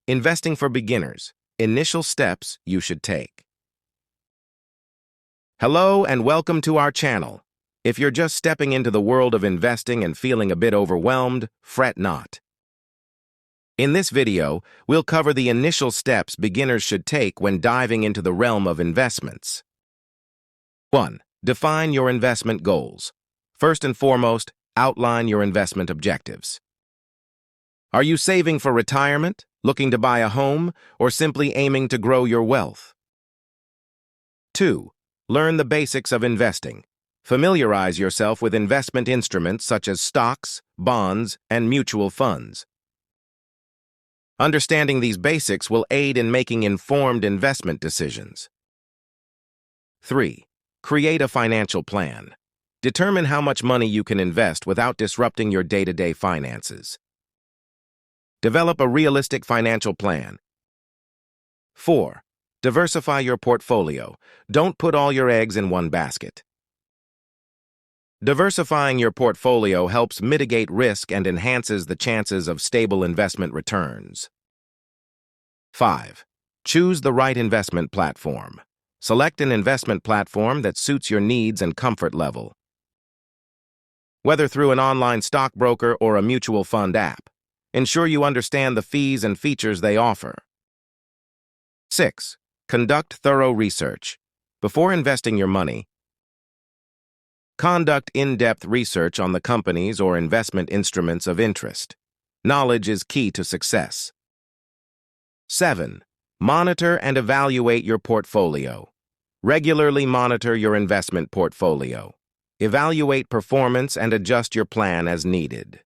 Investing for beginners. Initial steps you should take. Hello and welcome to our channel. If you're just stepping into the world of investing and feeling a bit overwhelmed, fret not. In this video, we'll cover the initial steps beginners should take when diving into the realm of investments. 1. Define your investment goals. First and foremost, outline your investment objectives. Are you saving for retirement, looking to buy a home, or simply aiming to grow your wealth? 2. Learn the basics of investing. Familiarize yourself with investment instruments such as stocks, bonds, and mutual funds. Understanding these basics will aid in making informed investment decisions. 3. Create a financial plan. Determine how much money you can invest without disrupting your day-to-day finances. Develop a realistic financial plan. 4. Diversify your portfolio. Don't put all your eggs in one basket. Diversifying your portfolio helps mitigate risk and enhances the chances of stable investment returns. 5. Choose the right investment platform. Select an investment platform that suits your needs and comfort level. Whether through an online stockbroker or a mutual fund app, ensure you understand the fees and features they offer. 6. Conduct thorough research. Before investing your money, conduct in-depth research on the companies or investment instruments of interest. Knowledge is key to success. 7. Monitor and evaluate your portfolio. Regularly monitor your investment portfolio. Evaluate performance and adjust your plan as needed.